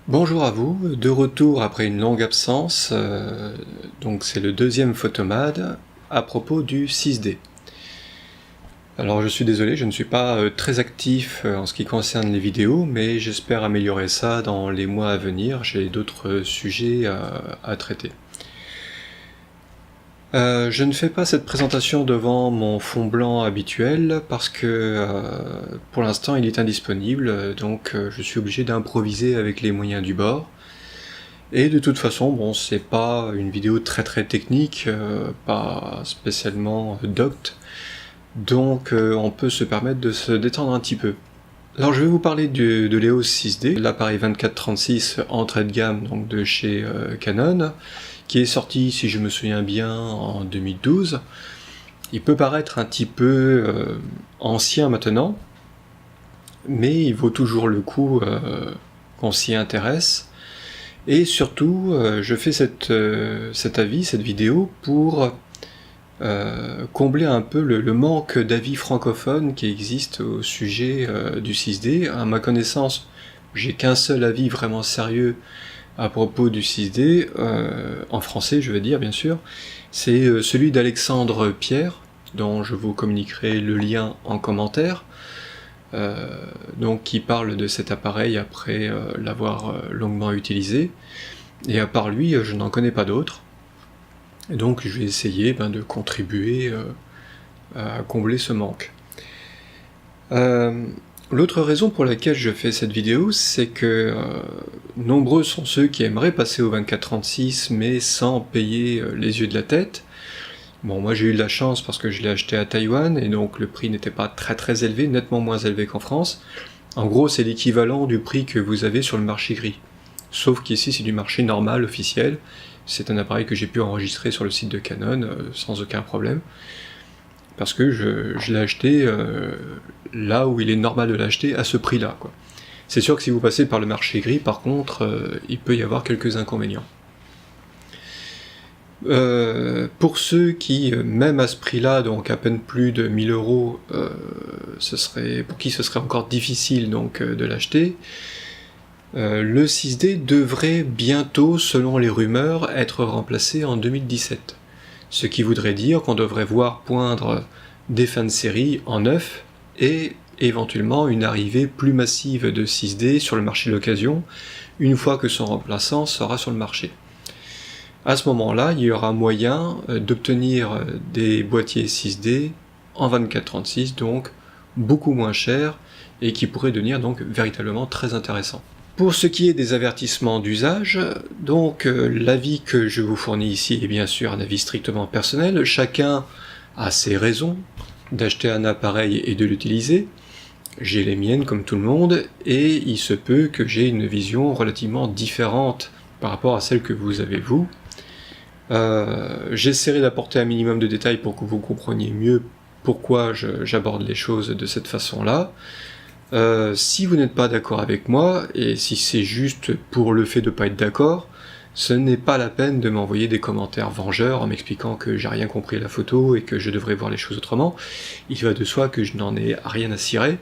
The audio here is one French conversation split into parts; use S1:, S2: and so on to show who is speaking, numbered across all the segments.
S1: Bonjour à vous, de retour après une longue absence, donc c'est le deuxième Photomad à propos du 6D. Alors je suis désolé, je ne suis pas très actif en ce qui concerne les vidéos, mais j'espère améliorer ça dans les mois à venir, j'ai d'autres sujets à traiter. Je ne fais pas cette présentation devant mon fond blanc habituel parce que pour l'instant il est indisponible, donc je suis obligé d'improviser avec les moyens du bord. Et de toute façon, bon, c'est pas une vidéo très technique, pas spécialement docte, donc on peut se permettre de se détendre un petit peu. Alors je vais vous parler de l'EOS 6D, l'appareil 24-36 entrée de gamme donc de chez Canon, qui est sorti, si je me souviens bien, en 2012. Il peut paraître un petit peu ancien maintenant, mais il vaut toujours le coup qu'on s'y intéresse. Et surtout, je fais cet avis, cette vidéo, pour combler un peu le manque d'avis francophones qui existe au sujet du 6D. À ma connaissance, j'ai qu'un seul avis vraiment sérieux à propos du 6D, en français je veux dire bien sûr, c'est celui d'Alexandre Pierre, dont je vous communiquerai le lien en commentaire, donc qui parle de cet appareil après l'avoir longuement utilisé, et à part lui je n'en connais pas d'autres, et donc je vais essayer de contribuer à combler ce manque. L'autre raison pour laquelle je fais cette vidéo, c'est que nombreux sont ceux qui aimeraient passer au 24-36 mais sans payer les yeux de la tête. Bon, moi j'ai eu de la chance parce que je l'ai acheté à Taïwan, et donc le prix n'était pas très élevé, nettement moins élevé qu'en France. En gros, c'est l'équivalent du prix que vous avez sur le marché gris. Sauf qu'ici c'est du marché normal, officiel. C'est un appareil que j'ai pu enregistrer sur le site de Canon sans aucun problème. Parce que je l'ai acheté là où il est normal de l'acheter, à ce prix-là, quoi. C'est sûr que si vous passez par le marché gris, par contre, il peut y avoir quelques inconvénients. Pour ceux qui, même à ce prix-là, donc à peine plus de 1000 €, pour qui ce serait encore difficile donc de l'acheter, le 6D devrait bientôt, selon les rumeurs, être remplacé en 2017. Ce qui voudrait dire qu'on devrait voir poindre des fins de série en neuf, et éventuellement une arrivée plus massive de 6D sur le marché de l'occasion, une fois que son remplaçant sera sur le marché. À ce moment-là, il y aura moyen d'obtenir des boîtiers 6D en 24-36, donc beaucoup moins chers, et qui pourraient devenir donc véritablement très intéressants. Pour ce qui est des avertissements d'usage, donc l'avis que je vous fournis ici est bien sûr un avis strictement personnel. Chacun a ses raisons d'acheter un appareil et de l'utiliser. J'ai les miennes comme tout le monde, et il se peut que j'ai une vision relativement différente par rapport à celle que vous avez vous. J'essaierai d'apporter un minimum de détails pour que vous compreniez mieux pourquoi j'aborde les choses de cette façon-là. Si vous n'êtes pas d'accord avec moi, et si c'est juste pour le fait de pas être d'accord, ce n'est pas la peine de m'envoyer des commentaires vengeurs en m'expliquant que j'ai rien compris à la photo et que je devrais voir les choses autrement. Il va de soi que je n'en ai rien à cirer.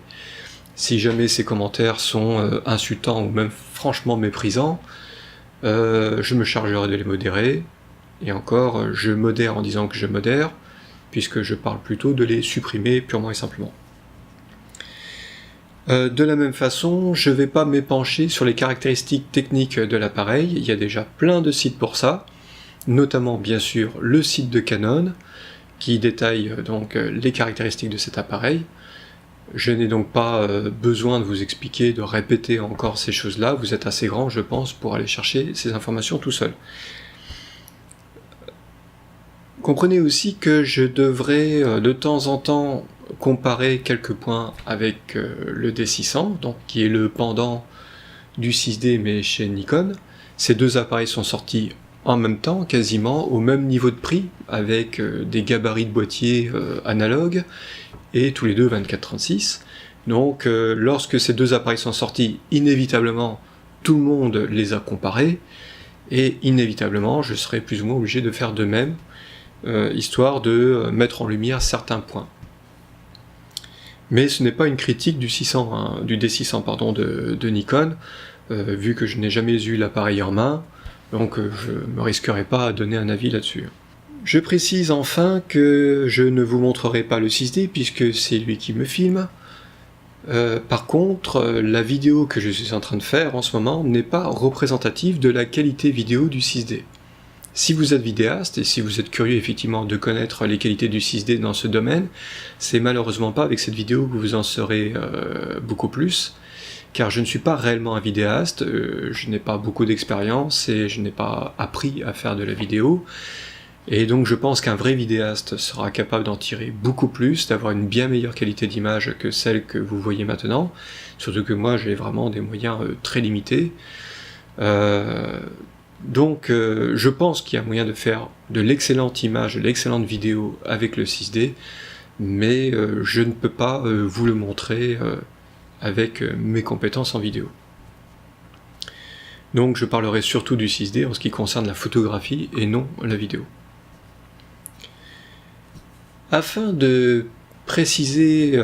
S1: Si jamais ces commentaires sont insultants ou même franchement méprisants, je me chargerai de les modérer, et encore, je modère en disant que je modère, puisque je parle plutôt de les supprimer purement et simplement. De la même façon, je ne vais pas m'épancher sur les caractéristiques techniques de l'appareil, il y a déjà plein de sites pour ça, notamment bien sûr le site de Canon, qui détaille donc les caractéristiques de cet appareil. Je n'ai donc pas besoin de vous expliquer, de répéter encore ces choses-là, vous êtes assez grand je pense pour aller chercher ces informations tout seul. Comprenez aussi que je devrais de temps en temps comparer quelques points avec le D600, donc qui est le pendant du 6D mais chez Nikon. Ces deux appareils sont sortis en même temps, quasiment au même niveau de prix, avec des gabarits de boîtier analogues, et tous les deux 24-36. Donc lorsque ces deux appareils sont sortis, inévitablement tout le monde les a comparés, et inévitablement je serai plus ou moins obligé de faire de même, histoire de mettre en lumière certains points. Mais ce n'est pas une critique du D600 de Nikon. vu que je n'ai jamais eu l'appareil en main, donc je ne me risquerai pas à donner un avis là-dessus. Je précise enfin que je ne vous montrerai pas le 6D puisque c'est lui qui me filme. Par contre, la vidéo que je suis en train de faire en ce moment n'est pas représentative de la qualité vidéo du 6D. Si vous êtes vidéaste et si vous êtes curieux effectivement de connaître les qualités du 6D dans ce domaine, c'est malheureusement pas avec cette vidéo que vous en saurez beaucoup plus, car je ne suis pas réellement un vidéaste, je n'ai pas beaucoup d'expérience et je n'ai pas appris à faire de la vidéo. Et donc je pense qu'un vrai vidéaste sera capable d'en tirer beaucoup plus, d'avoir une bien meilleure qualité d'image que celle que vous voyez maintenant, surtout que moi j'ai vraiment des moyens très limités. Donc je pense qu'il y a moyen de faire de l'excellente image, de l'excellente vidéo avec le 6D, mais je ne peux pas vous le montrer avec mes compétences en vidéo. Donc je parlerai surtout du 6D en ce qui concerne la photographie et non la vidéo. Afin de préciser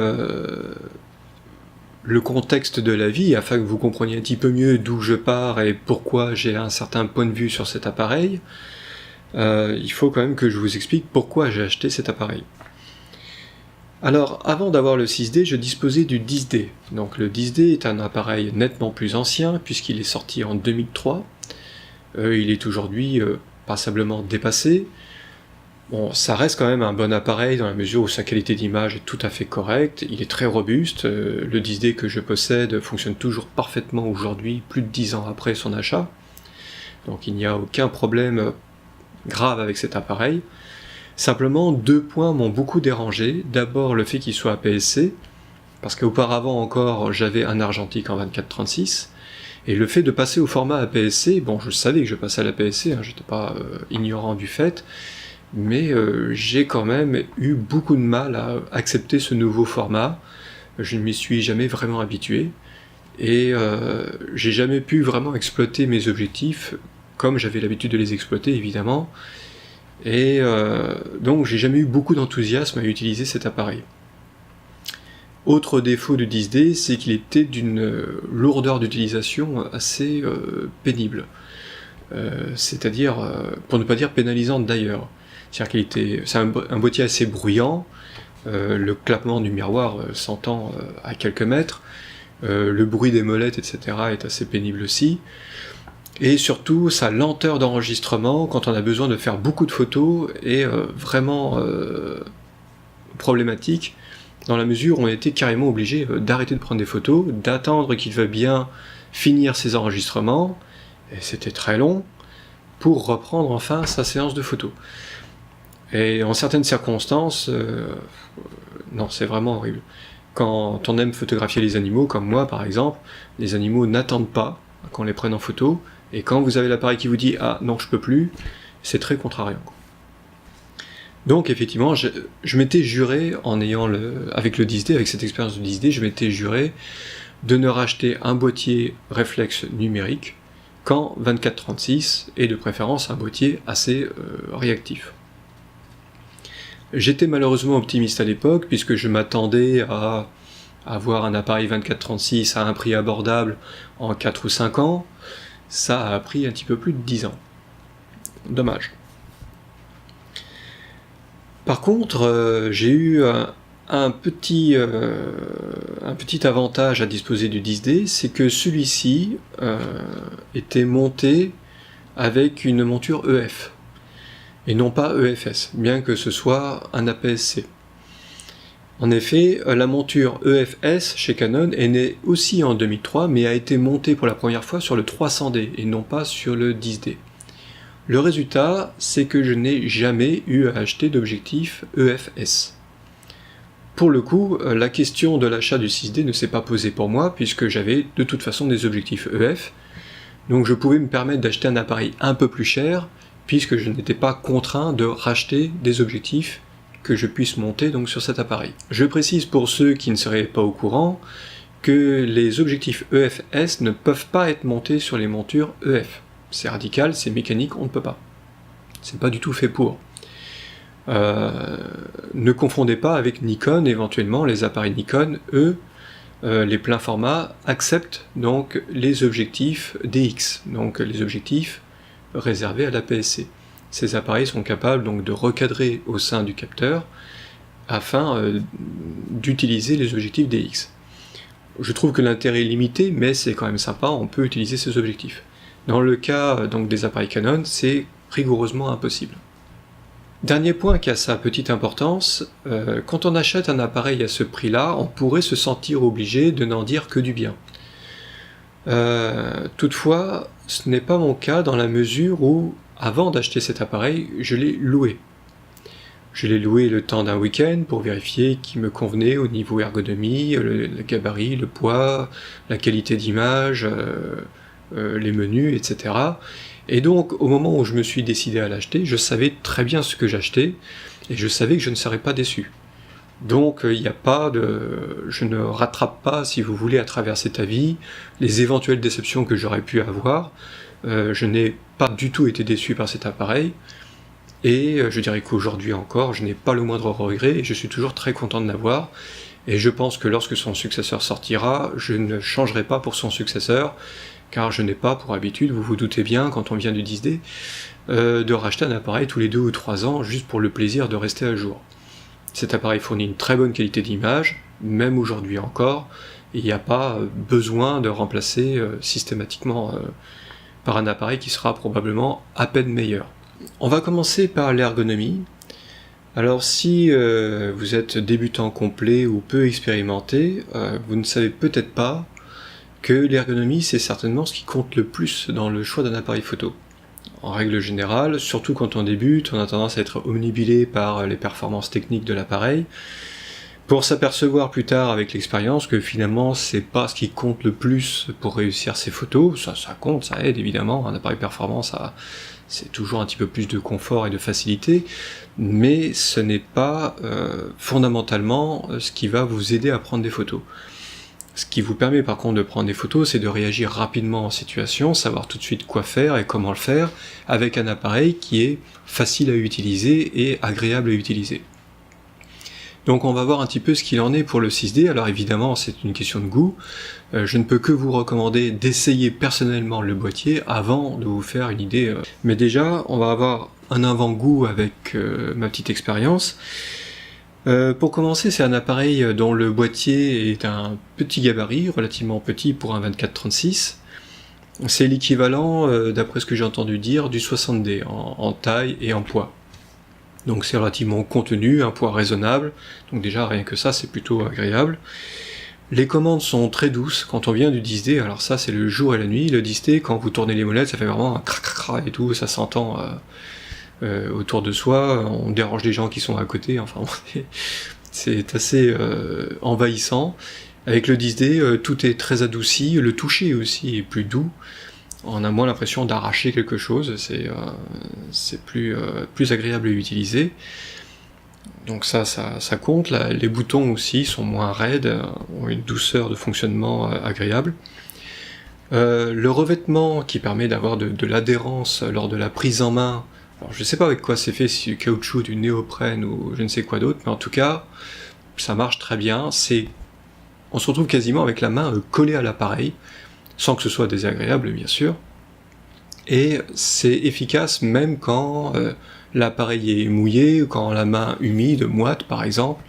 S1: le contexte de la vie, afin que vous compreniez un petit peu mieux d'où je pars et pourquoi j'ai un certain point de vue sur cet appareil, il faut quand même que je vous explique pourquoi j'ai acheté cet appareil. Alors, avant d'avoir le 6D, je disposais du 10D. Donc le 10D est un appareil nettement plus ancien, puisqu'il est sorti en 2003. Il est aujourd'hui passablement dépassé. Bon, ça reste quand même un bon appareil dans la mesure où sa qualité d'image est tout à fait correcte, il est très robuste, le 10D que je possède fonctionne toujours parfaitement aujourd'hui, plus de 10 ans après son achat, donc il n'y a aucun problème grave avec cet appareil. Simplement, deux points m'ont beaucoup dérangé. D'abord le fait qu'il soit APS-C, parce qu'auparavant encore j'avais un argentique en 24-36, et le fait de passer au format APS-C, bon je savais que je passais à l'APS-C, j'étais pas ignorant du fait, mais j'ai quand même eu beaucoup de mal à accepter ce nouveau format, je ne m'y suis jamais vraiment habitué, et j'ai jamais pu vraiment exploiter mes objectifs comme j'avais l'habitude de les exploiter évidemment, et donc j'ai jamais eu beaucoup d'enthousiasme à utiliser cet appareil. Autre défaut du 10D, c'est qu'il était d'une lourdeur d'utilisation assez pénible, c'est-à-dire, pour ne pas dire pénalisante d'ailleurs. C'est-à-dire c'est un boîtier assez bruyant, le clapement du miroir s'entend à quelques mètres, le bruit des molettes, etc. est assez pénible aussi, et surtout sa lenteur d'enregistrement quand on a besoin de faire beaucoup de photos est vraiment problématique, dans la mesure où on était carrément obligé d'arrêter de prendre des photos, d'attendre qu'il veuille bien finir ses enregistrements, et c'était très long, pour reprendre enfin sa séance de photos. Et en certaines circonstances, non, c'est vraiment horrible. Quand on aime photographier les animaux, comme moi par exemple, les animaux n'attendent pas qu'on les prenne en photo, et quand vous avez l'appareil qui vous dit « Ah non, je peux plus », c'est très contrariant. Donc effectivement, je m'étais juré, avec le 10D, avec cette expérience du 10D, je m'étais juré de ne racheter un boîtier réflexe numérique qu'en 24-36, et de préférence un boîtier assez réactif. J'étais malheureusement optimiste à l'époque, puisque je m'attendais à avoir un appareil 24-36 à un prix abordable en 4 ou 5 ans. Ça a pris un petit peu plus de 10 ans. Dommage. Par contre, j'ai eu un petit avantage à disposer du 10D, c'est que celui-ci était monté avec une monture EF, et non pas EFS, bien que ce soit un APS-C. En effet, la monture EFS chez Canon est née aussi en 2003, mais a été montée pour la première fois sur le 300D, et non pas sur le 10D. Le résultat, c'est que je n'ai jamais eu à acheter d'objectif EFS. Pour le coup, la question de l'achat du 6D ne s'est pas posée pour moi, puisque j'avais de toute façon des objectifs EF, donc je pouvais me permettre d'acheter un appareil un peu plus cher, puisque je n'étais pas contraint de racheter des objectifs que je puisse monter donc sur cet appareil. Je précise pour ceux qui ne seraient pas au courant que les objectifs EFS ne peuvent pas être montés sur les montures EF. C'est radical, c'est mécanique, on ne peut pas. C'est pas du tout fait pour. Ne confondez pas avec Nikon, éventuellement les appareils Nikon, eux, les pleins formats acceptent donc les objectifs DX, donc les objectifs réservés à l'APS-C. Ces appareils sont capables donc de recadrer au sein du capteur afin d'utiliser les objectifs DX. Je trouve que l'intérêt est limité, mais c'est quand même sympa, on peut utiliser ces objectifs. Dans le cas donc des appareils Canon, c'est rigoureusement impossible. Dernier point qui a sa petite importance, quand on achète un appareil à ce prix-là, on pourrait se sentir obligé de n'en dire que du bien. Toutefois, ce n'est pas mon cas dans la mesure où, avant d'acheter cet appareil, je l'ai loué. Je l'ai loué le temps d'un week-end pour vérifier qu'il me convenait au niveau ergonomie, le gabarit, le poids, la qualité d'image, les menus, etc. Et donc, au moment où je me suis décidé à l'acheter, je savais très bien ce que j'achetais, et je savais que je ne serais pas déçu. Donc, il n'y a pas de... je ne rattrape pas, si vous voulez, à travers cet avis, les éventuelles déceptions que j'aurais pu avoir. Je n'ai pas du tout été déçu par cet appareil, et je dirais qu'aujourd'hui encore, je n'ai pas le moindre regret, et je suis toujours très content de l'avoir, et je pense que lorsque son successeur sortira, je ne changerai pas pour son successeur, car je n'ai pas pour habitude, vous vous doutez bien, quand on vient du 10D, de racheter un appareil tous les 2 ou 3 ans, juste pour le plaisir de rester à jour. Cet appareil fournit une très bonne qualité d'image, même aujourd'hui encore, et il n'y a pas besoin de remplacer systématiquement par un appareil qui sera probablement à peine meilleur. On va commencer par l'ergonomie. Alors si vous êtes débutant complet ou peu expérimenté, vous ne savez peut-être pas que l'ergonomie c'est certainement ce qui compte le plus dans le choix d'un appareil photo. En règle générale, surtout quand on débute, on a tendance à être omnibulé par les performances techniques de l'appareil, pour s'apercevoir plus tard avec l'expérience que finalement c'est pas ce qui compte le plus pour réussir ses photos. Ça compte, ça aide évidemment, un appareil performant c'est toujours un petit peu plus de confort et de facilité, mais ce n'est pas fondamentalement ce qui va vous aider à prendre des photos. Ce qui vous permet par contre de prendre des photos, c'est de réagir rapidement en situation, savoir tout de suite quoi faire et comment le faire, avec un appareil qui est facile à utiliser et agréable à utiliser. Donc on va voir un petit peu ce qu'il en est pour le 6D, alors évidemment c'est une question de goût, je ne peux que vous recommander d'essayer personnellement le boîtier avant de vous faire une idée. Mais déjà, on va avoir un avant-goût avec ma petite expérience. Pour commencer, c'est un appareil dont le boîtier est un petit gabarit, relativement petit pour un 24-36. C'est l'équivalent, d'après ce que j'ai entendu dire, du 60D en taille et en poids. Donc c'est relativement contenu, un poids raisonnable, donc déjà rien que ça c'est plutôt agréable. Les commandes sont très douces quand on vient du 10D, alors ça c'est le jour et la nuit. Le 10D, quand vous tournez les molettes, ça fait vraiment un crac crac crac et tout, ça s'entend autour de soi, on dérange les gens qui sont à côté, enfin c'est assez envahissant. Avec le 10D, tout est très adouci, le toucher aussi est plus doux, on a moins l'impression d'arracher quelque chose, c'est plus agréable à utiliser. Donc ça compte, les boutons aussi sont moins raides, ont une douceur de fonctionnement agréable. Le revêtement qui permet d'avoir de l'adhérence lors de la prise en main, alors je sais pas avec quoi c'est fait, si du caoutchouc, du néoprène ou je ne sais quoi d'autre, mais en tout cas, ça marche très bien, on se retrouve quasiment avec la main collée à l'appareil, sans que ce soit désagréable bien sûr, et c'est efficace même quand l'appareil est mouillé, ou quand la main humide, moite par exemple,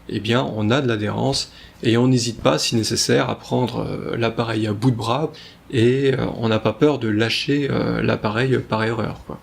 S1: eh bien on a de l'adhérence, et on n'hésite pas si nécessaire à prendre l'appareil à bout de bras, et on n'a pas peur de lâcher l'appareil par erreur, quoi.